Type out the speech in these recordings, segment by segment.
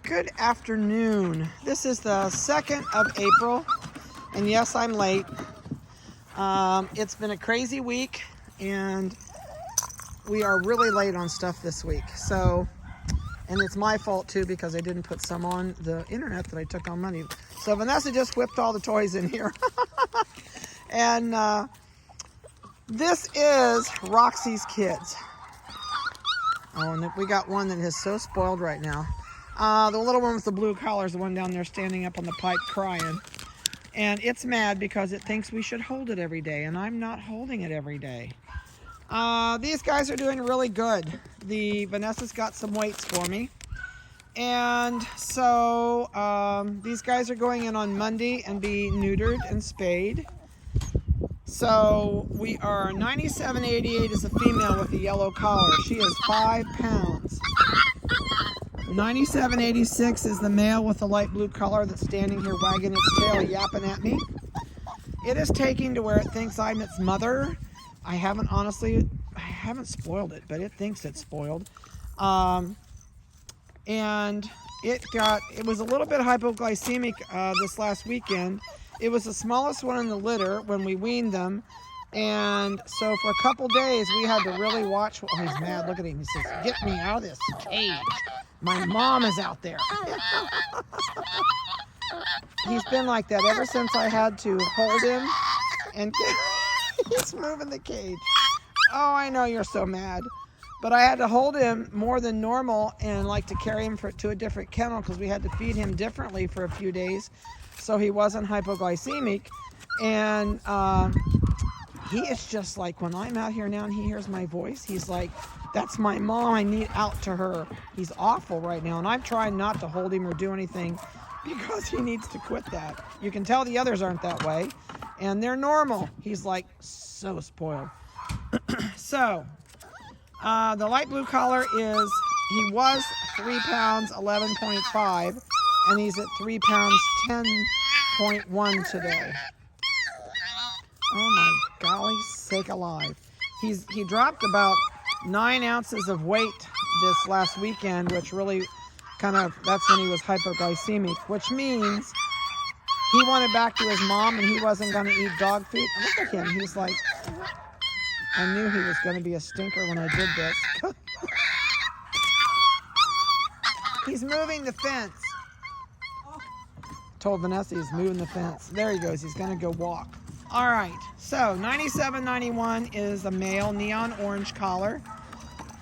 Good afternoon. This is the 2nd of April, and yes, I'm late. It's been a crazy week, and we are really late on stuff this week. So, and it's my fault too because I didn't put some on the internet that I took on Monday. So Vanessa just whipped all the toys in here. And this is Roxy's Kids. Oh, and we got one that is so spoiled right now. The little one with the blue collar is the one down there standing up on the pipe crying. And it's mad because it thinks we should hold it every day, and I'm not holding it every day. These guys are doing really good. Vanessa's got some weights for me. And so these guys are going in on Monday and be neutered and spayed. So we are 9788 is a female with a yellow collar. She is 5 pounds. 9786 is the male with the light blue collar that's standing here wagging its tail, yapping at me. It is taking to where it thinks I'm its mother. I haven't spoiled it, but it thinks it's spoiled. And it was a little bit hypoglycemic this last weekend. It was the smallest one in the litter when we weaned them. And so for a couple days, we had to really watch. Oh, he's mad. Look at him. He says, "Get me out of this cage. My mom is out there." He's been like that ever since I had to hold him. And he's moving the cage. Oh, I know you're so mad. But I had to hold him more than normal and like to carry him to a different kennel because we had to feed him differently for a few days so he wasn't hypoglycemic. And he is just like, when I'm out here now and he hears my voice, he's like, "That's my mom, I need out to her." He's awful right now, and I'm trying not to hold him or do anything because he needs to quit that. You can tell the others aren't that way, and they're normal. He's like so spoiled. So, the light blue collar he was 3 pounds 11.5, and he's at 3 pounds 10.1 today. Oh my golly sake alive. He dropped about 9 ounces of weight this last weekend, which really that's when he was hypoglycemic, which means he wanted back to his mom and he wasn't going to eat dog food. Look at him. He's like, I knew he was going to be a stinker when I did this. He's moving the fence. Told Vanessa he's moving the fence. There he goes. He's going to go walk. All right. So 9791 is a male neon orange collar.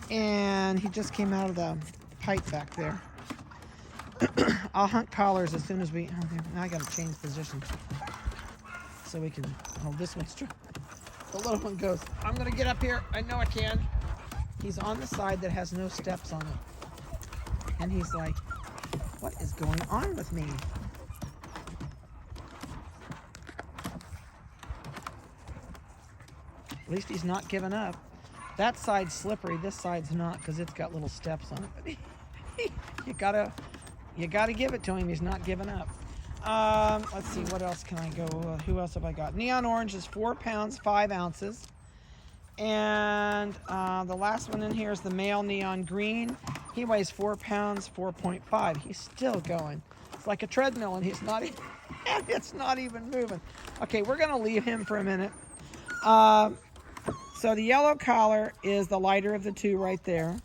And he just came out of the pipe back there. I'll hunt collars as soon as we... now I got to change position. So we can... Oh, this one's true. The little one goes, "I'm going to get up here. I know I can." He's on the side that has no steps on it. And he's like, "What is going on with me?" At least he's not giving up. That side's slippery. This side's not because it's got little steps on it. But you gotta give it to him. He's not giving up. Let's see, what else can I go? Who else have I got? Neon orange is 4 pounds 5 ounces, and the last one in here is the male neon green. He weighs 4 pounds 4.5. He's still going. It's like a treadmill, and he's not. And it's not even moving. Okay, we're gonna leave him for a minute. So the yellow collar is the lighter of the two right there.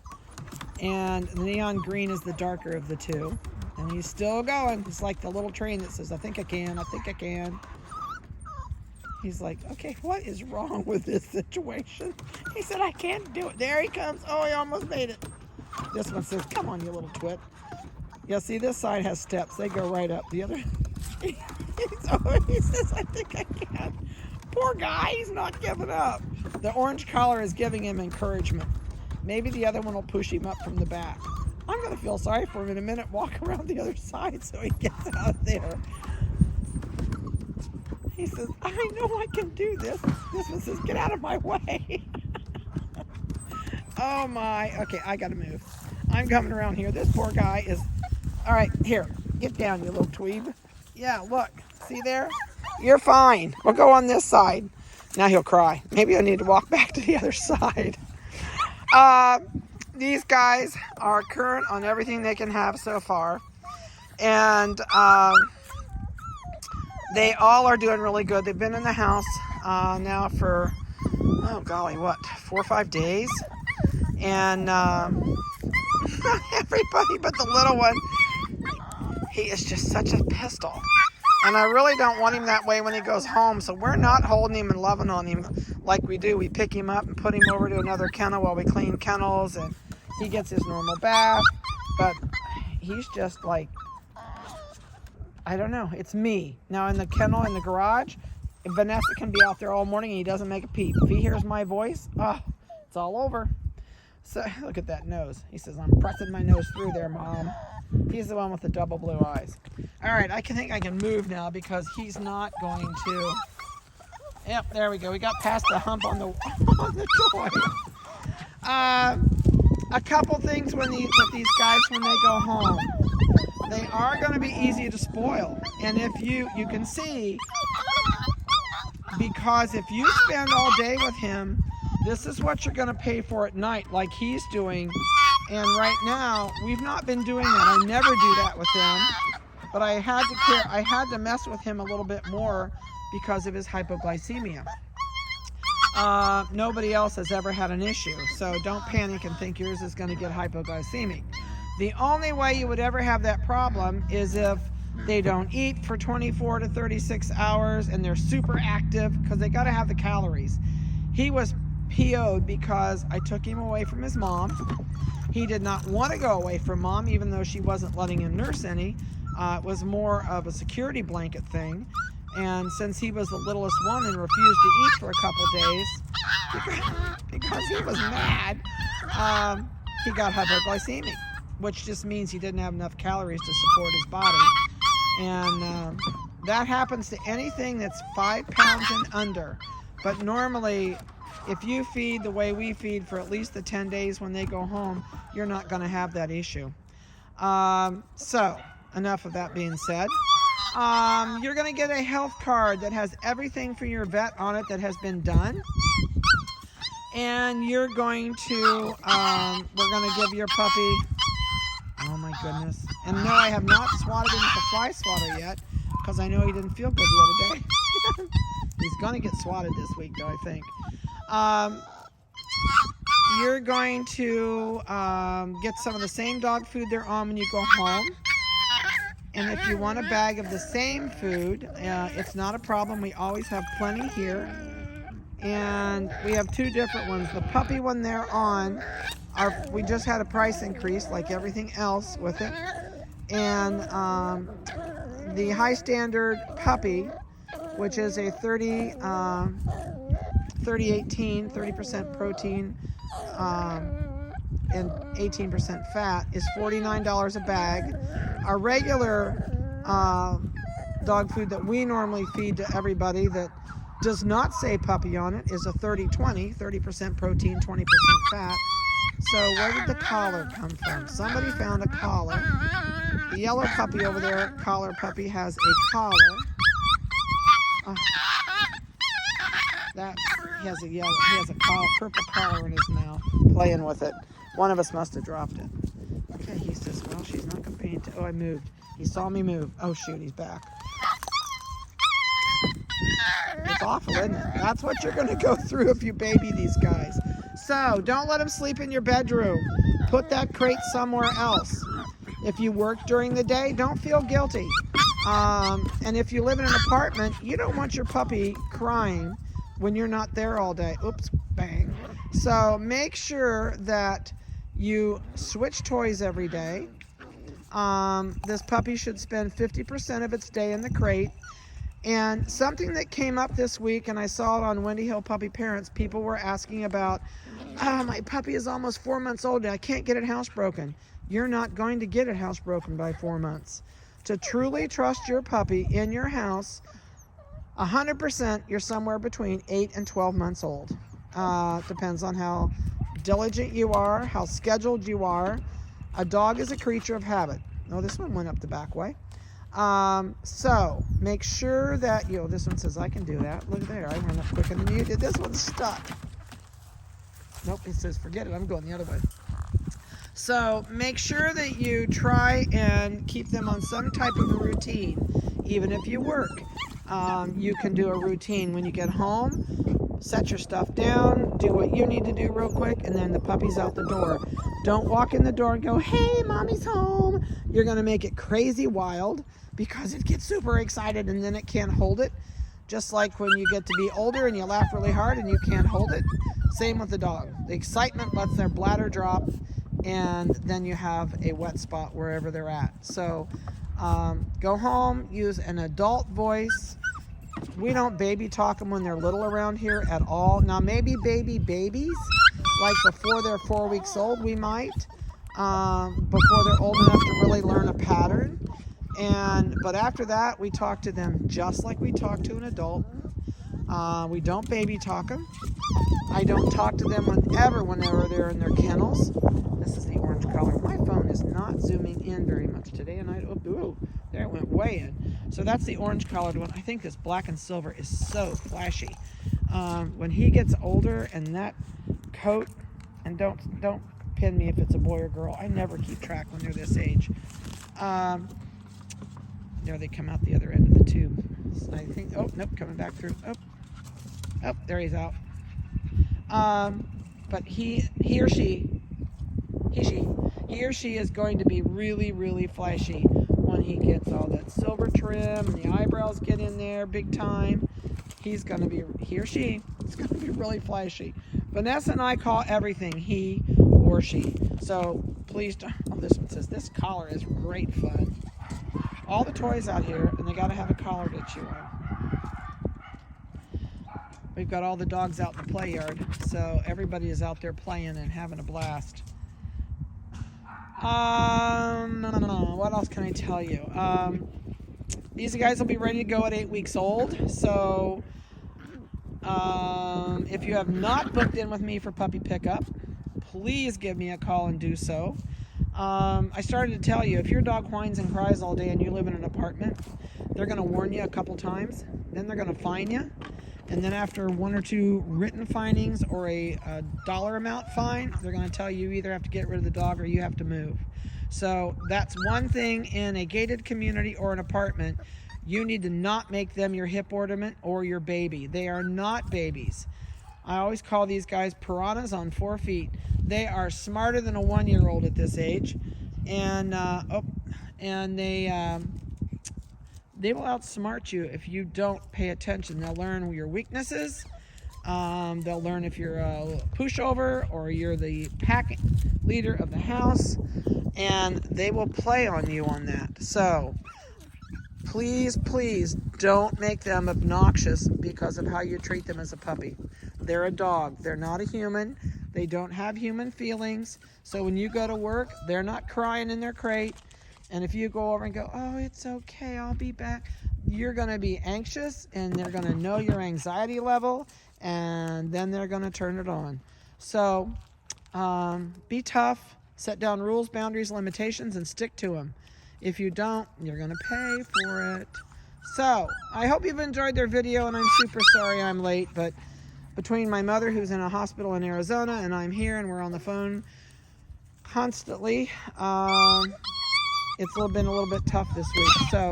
And the neon green is the darker of the two. And he's still going. It's like the little train that says, "I think I can, I think I can." He's like, okay, what is wrong with this situation? He said, "I can't do it." There he comes. Oh, he almost made it. This one says, "Come on, you little twit." Yeah, see, this side has steps. They go right up. The other, he says, "I think I can." Poor guy, he's not giving up. The orange collar is giving him encouragement. Maybe the other one will push him up from the back. I'm going to feel sorry for him in a minute, walk around the other side so he gets out of there. He says, "I know I can do this." This one says, "Get out of my way." Oh my. Okay, I got to move. I'm coming around here. This poor guy is... All right, here. Get down, you little dweeb. Yeah, look. See there? You're fine. We'll go on this side. Now he'll cry. Maybe I need to walk back to the other side. These guys are current on everything they can have so far. And they all are doing really good. They've been in the house now for, oh golly, what, 4 or 5 days? And everybody but the little one, he is just such a pistol. And I really don't want him that way when he goes home. So we're not holding him and loving on him like we do. We pick him up and put him over to another kennel while we clean kennels. And he gets his normal bath. But he's just like, I don't know. It's me. Now in the kennel in the garage, Vanessa can be out there all morning and he doesn't make a peep. If he hears my voice, oh, it's all over. So look at that nose. He says, I'm pressing my nose through there, Mom. He's the one with the double blue eyes. All right, I think I can move now because he's not going to. Yep, there we go. We got past the hump on the toy. A couple things with these guys when they go home. They are going to be easy to spoil. And if you can see, because if you spend all day with him, this is what you're going to pay for at night, like he's doing. And right now, we've not been doing that. I never do that with them. But I had to mess with him a little bit more because of his hypoglycemia. Nobody else has ever had an issue. So don't panic and think yours is going to get hypoglycemic. The only way you would ever have that problem is if they don't eat for 24 to 36 hours and they're super active because they got to have the calories. He was PO'd because I took him away from his mom. He did not want to go away from Mom, even though she wasn't letting him nurse any. It was more of a security blanket thing. And since he was the littlest one and refused to eat for a couple days, because he was mad, he got hypoglycemic, which just means he didn't have enough calories to support his body. And that happens to anything that's 5 pounds and under. But normally, if you feed the way we feed for at least the 10 days when they go home, you're not going to have that issue. So, enough of that being said. You're going to get a health card that has everything for your vet on it that has been done. And you're going to, we're going to give your puppy, oh my goodness. And no, I have not swatted him with the fly swatter yet, because I know he didn't feel good the other day. He's going to get swatted this week, though, I think. You're going to get some of the same dog food they're on when you go home. And if you want a bag of the same food, it's not a problem. We always have plenty here. And we have 2 different ones. The puppy one they're on, we just had a price increase like everything else with it. And the high standard puppy, which is a 30-18, 30% protein and 18% fat, is $49 a bag. Our regular dog food that we normally feed to everybody that does not say puppy on it is a 30-20, 30% protein, 20% fat. So where did the collar come from? Somebody found a collar. The yellow puppy over there, collar puppy, has a collar. He has a purple collar in his mouth, playing with it. One of us must have dropped it. Okay, he says, well, she's not going to pay attention. Oh, I moved. He saw me move. Oh, shoot, he's back. It's awful, isn't it? That's what you're going to go through if you baby these guys. So, don't let them sleep in your bedroom. Put that crate somewhere else. If you work during the day, don't feel guilty. And if you live in an apartment, you don't want your puppy crying when you're not there all day. Oops, bang. So make sure that you switch toys every day. This puppy should spend 50% of its day in the crate. And something that came up this week, and I saw it on Wendy Hill Puppy Parents, people were asking about, oh, my puppy is almost 4 months old and I can't get it housebroken. You're not going to get it housebroken by 4 months. To truly trust your puppy in your house, 100% you're somewhere between 8 and 12 months old. Depends on how diligent you are, how scheduled you are. A dog is a creature of habit. Oh, this one went up the back way. So make sure that, this one says I can do that. Look there, I ran up quicker than you did. This one's stuck. Nope, it says forget it, I'm going the other way. So make sure that you try and keep them on some type of a routine. Even if you work, you can do a routine. When you get home, set your stuff down, do what you need to do real quick, and then the puppy's out the door. Don't walk in the door and go, hey, mommy's home. You're going to make it crazy wild because it gets super excited and then it can't hold it. Just like when you get to be older and you laugh really hard and you can't hold it. Same with the dog. The excitement lets their bladder drop, and then you have a wet spot wherever they're at. So go home, use an adult voice. We don't baby talk them when they're little around here at all. Now maybe babies, like before they're 4 weeks old, we might, before they're old enough to really learn a pattern. But after that, we talk to them just like we talk to an adult. We don't baby talk them. I don't talk to them whenever they're in their kennels. This is the orange color. My phone is not zooming in very much today, and there it went way in. So that's the orange colored one. I think this black and silver is so flashy. When he gets older and that coat, and don't pin me if it's a boy or girl. I never keep track when they're this age. There they come out the other end of the tube. So I think, oh, nope, coming back through. Oh, there he's out. But he or she is going to be really, really flashy when he gets all that silver trim and the eyebrows get in there big time. He or she is going to be really flashy. Vanessa and I call everything he or she. So please don't. Oh, this one says, this collar is great fun. All the toys out here, and they got to have a collar to chew on. We've got all the dogs out in the play yard, so everybody is out there playing and having a blast. What else can I tell you? These guys will be ready to go at 8 weeks old. So if you have not booked in with me for puppy pickup, please give me a call and do so. I started to tell you, if your dog whines and cries all day and you live in an apartment, they're going to warn you a couple times. Then they're going to fine you. And then after 1 or 2 written findings or a dollar amount fine, they're going to tell you either have to get rid of the dog or you have to move. So that's one thing in a gated community or an apartment. You need to not make them your hip ornament or your baby. They are not babies. I always call these guys piranhas on 4 feet. They are smarter than a 1-year-old at this age. And they will outsmart you if you don't pay attention. They'll learn your weaknesses. They'll learn if you're a pushover or you're the pack leader of the house. And they will play on you on that. So please don't make them obnoxious because of how you treat them as a puppy. They're a dog. They're not a human. They don't have human feelings. So when you go to work, they're not crying in their crate. And if you go over and go, oh, it's okay, I'll be back, you're going to be anxious, and they're going to know your anxiety level, and then they're going to turn it on. So be tough, set down rules, boundaries, limitations, and stick to them. If you don't, you're going to pay for it. So I hope you've enjoyed their video, and I'm super sorry I'm late, but between my mother, who's in a hospital in Arizona, and I'm here, and we're on the phone constantly, it's been a little bit tough this week. So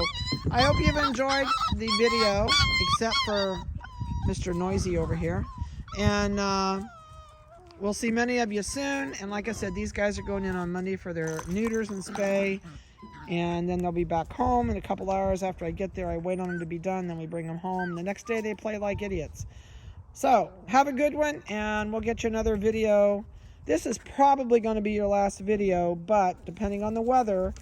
I hope you've enjoyed the video, except for Mr. Noisy over here. And we'll see many of you soon. And like I said, these guys are going in on Monday for their neuters and spay. And then they'll be back home in a couple hours. After I get there, I wait on them to be done. Then we bring them home. The next day, they play like idiots. So have a good one, and we'll get you another video. This is probably going to be your last video, but depending on the weather,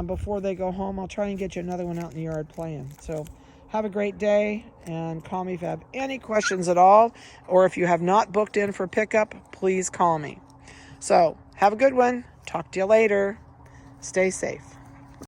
before they go home, I'll try and get you another one out in the yard playing. So have a great day, and call me if you have any questions at all, or if you have not booked in for pickup, please call me. So have a good one. Talk to you later. Stay safe.